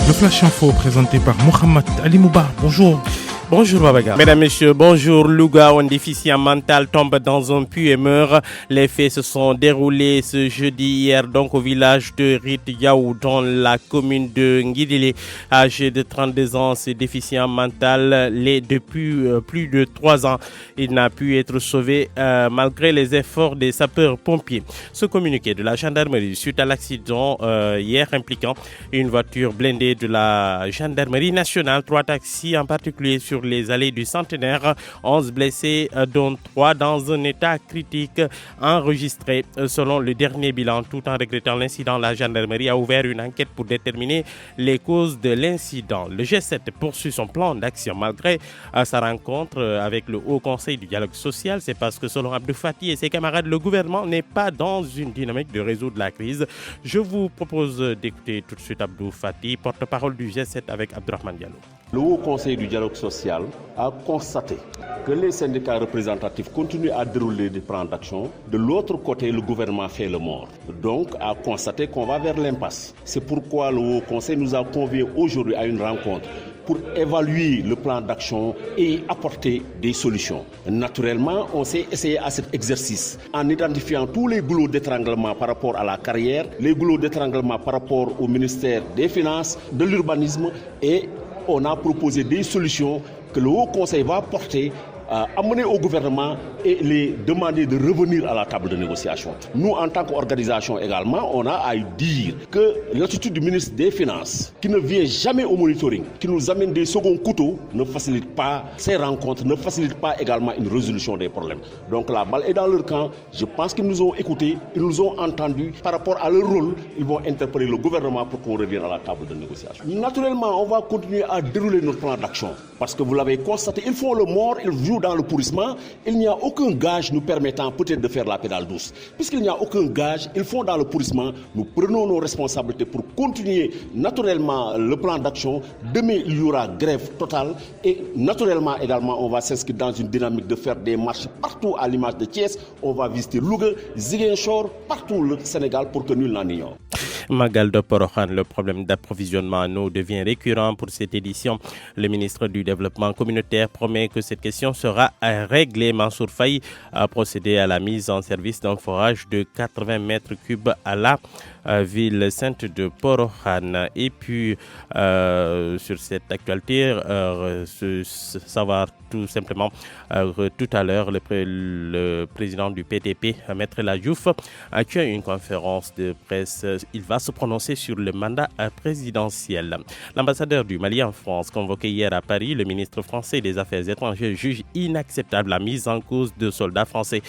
Le Flash Info présenté par Mohamed Ali Mouba. Bonjour. Bonjour Babaga. Mesdames, Messieurs, bonjour. Louga, un déficient mental tombe dans un puits et meurt. Les faits se sont déroulés ce jeudi hier donc au village de Rit-Yaou dans la commune de Ngidile. Âgé de 32 ans, ce déficient mental l'est depuis plus de 3 ans. Il n'a pu être sauvé malgré les efforts des sapeurs-pompiers. Ce communiqué de la gendarmerie suite à l'accident hier impliquant une voiture blindée de la gendarmerie nationale, 3 taxis en particulier sur les allées du Centenaire, 11 blessés dont 3 dans un état critique enregistré. Selon le dernier bilan, tout en regrettant l'incident, la gendarmerie a ouvert une enquête pour déterminer les causes de l'incident. Le G7 poursuit son plan d'action malgré sa rencontre avec le Haut Conseil du dialogue social. C'est parce que selon Abdou Fati et ses camarades, le gouvernement n'est pas dans une dynamique de résoudre la crise. Je vous propose d'écouter tout de suite Abdou Fati, porte-parole du G7 avec Abdourahmane Diallo. Le Haut Conseil du dialogue social a constaté que les syndicats représentatifs continuent à dérouler des plans d'action. De l'autre côté, le gouvernement fait le mort. Donc, a constaté qu'on va vers l'impasse. C'est pourquoi le Haut Conseil nous a conviés aujourd'hui à une rencontre pour évaluer le plan d'action et apporter des solutions. Naturellement, on s'est essayé à cet exercice en identifiant tous les goulots d'étranglement par rapport à la carrière, les goulots d'étranglement par rapport au ministère des Finances, de l'urbanisme, et on a proposé des solutions que le Haut Conseil va porter, amener au gouvernement et les demander de revenir à la table de négociation. Nous, en tant qu'organisation également, on a à dire que l'attitude du ministre des Finances, qui ne vient jamais au monitoring, qui nous amène des seconds couteaux, ne facilite pas ces rencontres, ne facilite pas également une résolution des problèmes. Donc la balle est dans leur camp. Je pense qu'ils nous ont écoutés, ils nous ont entendus. Par rapport à leur rôle, ils vont interpeller le gouvernement pour qu'on revienne à la table de négociation. Naturellement, on va continuer à dérouler notre plan d'action. Parce que vous l'avez constaté, ils font le mort, ils jouent dans le pourrissement. Il n'y a aucun gage nous permettant peut-être de faire la pédale douce. Puisqu'il n'y a aucun gage, ils font dans le pourrissement. Nous prenons nos responsabilités pour continuer naturellement le plan d'action. Demain, il y aura grève totale. Et naturellement également, on va s'inscrire dans une dynamique de faire des marches partout à l'image de Thiès. On va visiter Louga, Ziguinchor, partout le Sénégal pour que nul n'en ignore. Magal de Porokhane, le problème d'approvisionnement en eau devient récurrent pour cette édition. Le ministre du Développement communautaire promet que cette question sera réglée. Mansour Faye a procédé à la mise en service d'un forage de 80 mètres cubes à la ville sainte de Porokhane. Et puis, sur cette actualité, savoir tout simplement, tout à l'heure, le président du PTP, Maître Ladjouf, a eu une conférence de presse. Il va se prononcer sur le mandat présidentiel. L'ambassadeur du Mali en France, convoqué hier à Paris, le ministre français des Affaires étrangères juge inacceptable la mise en cause de soldats français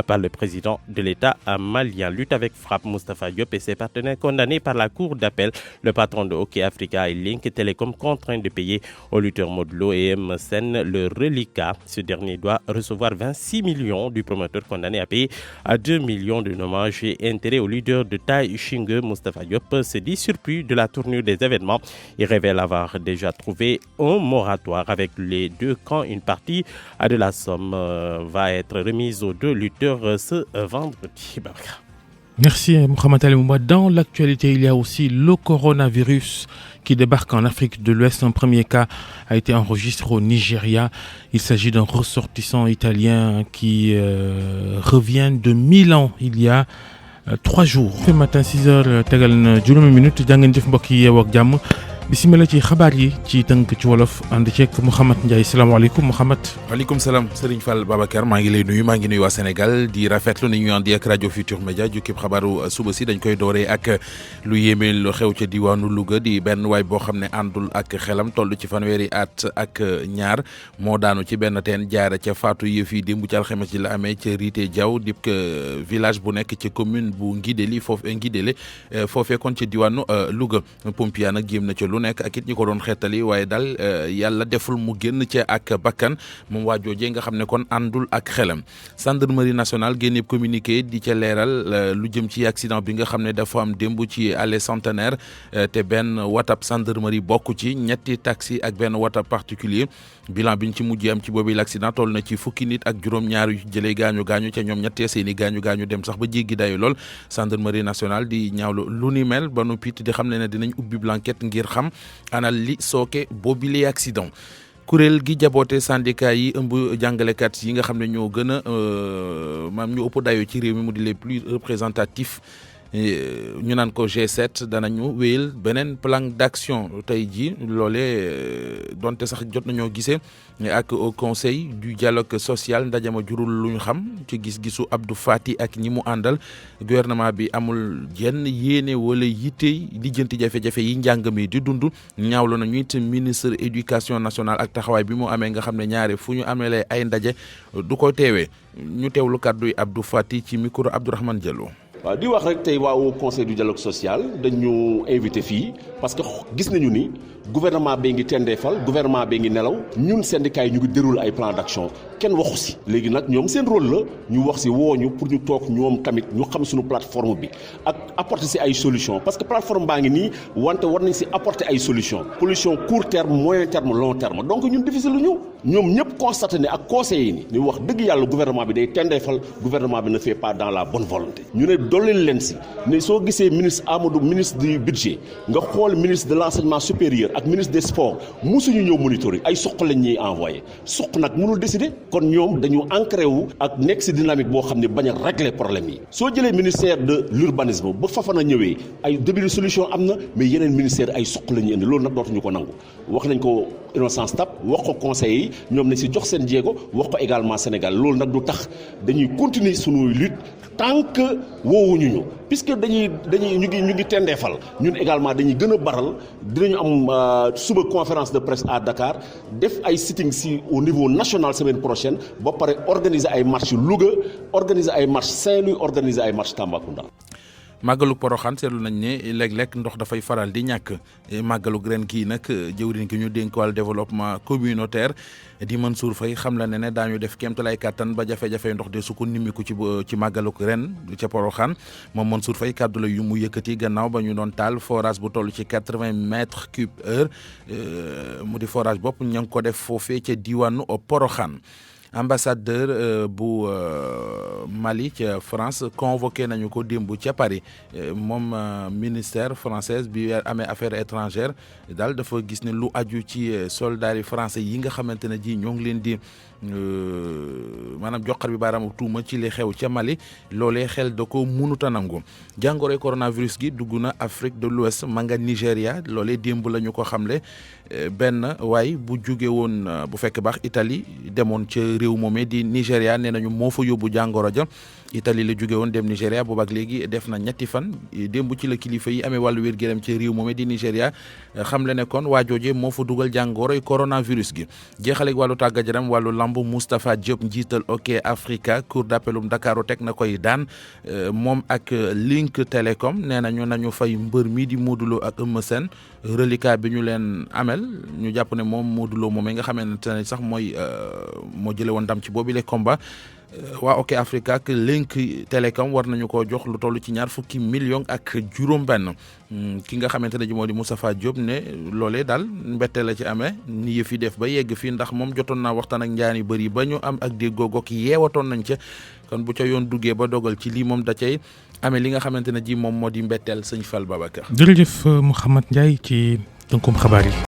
par le président de l'État malien. Lutte avec frappe, Moustapha Diop et ses partenaires condamnés par la Cour d'appel. Le patron de Hockey Africa et Link Telecom contraint de payer au lutteur Modlo et MSN le reliquat. Ce dernier doit recevoir 26 millions du promoteur condamné à payer à 2 millions de dommages et intérêts au leader de Tai Shinge. Moustapha Diop se dit surpris de la tournure des événements. Il révèle avoir déjà trouvé un moratoire avec les deux camps. Une partie de la somme va être remise aux deux lutteurs ce vendredi. Merci Mohamed Ali Mouba. Dans l'actualité, il y a aussi le coronavirus qui débarque en Afrique de l'Ouest. Un premier cas a été enregistré au Nigeria. Il s'agit d'un ressortissant italien qui revient de Milan il y a 3 jours. Ce matin 6h tegal na juróomi minute jàngeen jëf mbokk yi yeewoo ak jàmm bismillah ci xabaar yi ci tënk ci wolof ànd ceeg Mouhamed Ndiaye salaamaaleykum Mouhamed. waaleykum salaam Serigne Fall Babacar maa ngi lay nuyu maa ngi nuyu waa Sénégal di rafetlu ni ñu àndi ak rajo Futur Média jukkib xabaaru suba si dañ koy dooree ak lu yéeme lu xew ca diwaanu Louga di benn waay boo xam ne àndul ak xelam toll ci fanweeri at ak ñaar moo daanu ci benn teen jaara ca faatu yëf yi démb ci alxames ji la amee ca Rité Diaw di village bu nekk ci commune bu Ngideli foofee kon ci diwaanu Louga pompier nag jéem na ca lu nekk ak it ñi ko doon xeetali waaye daal yàlla deful mu génn ca ak bakkan moom waa joojee nga xam ne kon àndul ak xelam. Gendarmerie nationale génne communiqué di ca leeral lu jëm ci accident bi nga xam ne dafa am démb ci allée Centenaire te benn watab gendarmerie bokk ci ñetti taxi ak benn watab particulier bilan biñ ci mujjee am ci boobu l'accident toll na ci fukki nit ak juróom-ñaar yu jëlee gaañu ca ñoom ñettee seeni gaañu dem sax ba jéggi dayu lool. Gendarmerie nationale di ñaawlu lu ni mel ba noppi di xam ne dinañ ubbi blanquette ngir xam xam anal li sooke boobile accident. kuréel gi jaboote syndicat yi ëmb jàngalekat yi nga xam ne ñoo gën a maam ñu ëpp dayo ci réew mi mu di les plus représentatifs ñu naan ko G7 danañu wéyal beneen plan d'action tey jii loolee donte sax jot nañoo gisee ak au conseil du dialogue social ndajama jurul lu ñu xam ci gis-gisu Abdou Fati ak ñi mu àndal gouvernement bi amul jenn yéene wala yittey lijjanti jafe-jafe yi njàng mi di dund ñaawlu nañu it ministre éducation nationale ak taxawaay bi mu amee nga xam ne ñaare fu ñu ameelee ay ndaje du ko teewee ñu teewlu kàddu yi Abdou Fati ci micro Abdourahmane Diallo. waaw di wax rek tey waa au conseil du dialogue social dañu invité fii parce que gis nañu ni gouvernement bee ngi tendeefal gouvernement bee ngi nelaw ñun syndicats yi ñu ngi déroulé ay plan d'action kenn waxu si léegi nag ñoom seen rôle la ñu wax si wooñu pour ñu toog ñoom tamit ñu xam suñu plateforme bi ak apporter si ay solution parce que plateforme baa ngi nii wante war nañ si apporter ay solution court terme moyen terme long terme donc ñun difficile lu ñoom ñëpp constaté ne ak conseillers yi ni wax dëgg yàlla gouvernement bi day tendeefal gouvernement bi ne fait pas dans la bonne volonté ñu ne dollil leen si ne soo gisee ministre Amadou ministre du budget nga xool ministre de l'enseignement supérieur ak ministre des sports musuñu ñëw monitoring ay suq lañ ñuy envoyé suq nag mënul décider kon ñoom dañu ancré wu ak nekk si dynamique boo xam ne bañ a régler problème yi soo jëlee ministère de l'urbanisme ba Fafana ñëwee ay début de solution am na mais yeneen ministère ay suq la ñuy indi loolu nag dootuñu ko nangu wax nañ ko Innocence Ntap wax ko conseillers yi ñoom nañ si jox seen jéego wax ko également Sénégal loolu nag du tax dañuy continuer suñuy lutte tant que woowuñu ñu puisque dañuy ñu ngi tendeefal ñun également dañuy gën a baral dinañu am suba conférence de presse à Dakar def ay sitting si au niveau national semaine prochaine ba pare organiser ay marche Louga organiser ay marche Saint-Louis organiser ay marche Tambacounda. màggalu Porokhane seetlu nañ ne léeg-léeg ndox dafay faral di ñàkk màggalu ren kii nag jëwriñ ki ñu dénk wàllu développement communautaire di Mansour Faye xam la ne daañu def kéemtalaay kàttan ba jafe-jafe ndox de su ko nimmiku ci màggalu ren ca Porokhane moom Mansour Faye kàddu la yu mu yëkkati gannaaw ba ñu doon taal forage bu toll ci 80 mètres cube heure mu di forage bopp ña ngi ko def foofee ca diwaanu Porokhane. ambassadeur bu Mali ca France convoqué nañu ko démb ca Paris moom ministère française bi amee affaires étrangères daal dafa gis ne lu aju ci soldats yi français yi nga xamante ne ji ñoo ngi leen di maanaam joxar bi baaraamu tuuma ci li xew ca Mali loolee xel da ko mënut a nangu jàngoroy coronavirus gi dugg na Afrique de l'Ouest ma nga Nigéria loolee démb la ñu ko xamle benn waay bu jóge woon bu fekk baax Italie demoon ca réew moomee di Nigéria nee nañu moo fa yóbbu jàngoro ja Italie la jóge woon dem Nigéria boobaak léegi def na ñetti fan démb ci la kilifa yi amee wàllu wér-gu-yaram ci réew moomee di Nigéria xam le ne kon waa jooje moo fa dugal jàngoroy coronavirus gi jeexaleeg wàllu tàggat yaram wàllu lamb Moustapha Diop njiital OK Africa cour d'appelum Dakar teg na koy daan moom ak Link Telecom nee nañu fay mbër mi di Modou Lo ak Eumeu Sène reliquat bi ñu leen amel ñu jàpp ne moom Modou Lo moom nga xamante ne sax moo jële woon ndam ci boobu les combat waa OK Africa ak Link Telecom war nañu ko jox lu toll ci 20 millions ak juróom-benn ki nga xamante ne ji moo di Moustapha Diop ne loolee daal mbette la ci amee ni yëf yi def ba yegg fii ndax moom jotoon naa waxtaan ak njaan yu bëri ba ñu am ak déggoo goog yeewatoon nañ ca kon bu ca yoon duggee ba dogal ci lii moom da cay amee li nga xamante ne ji moom moo di mbetteel sëñ Fall Babacar. jërëjëf Mouhamed Ndiaye ci tënkum xabaar yi.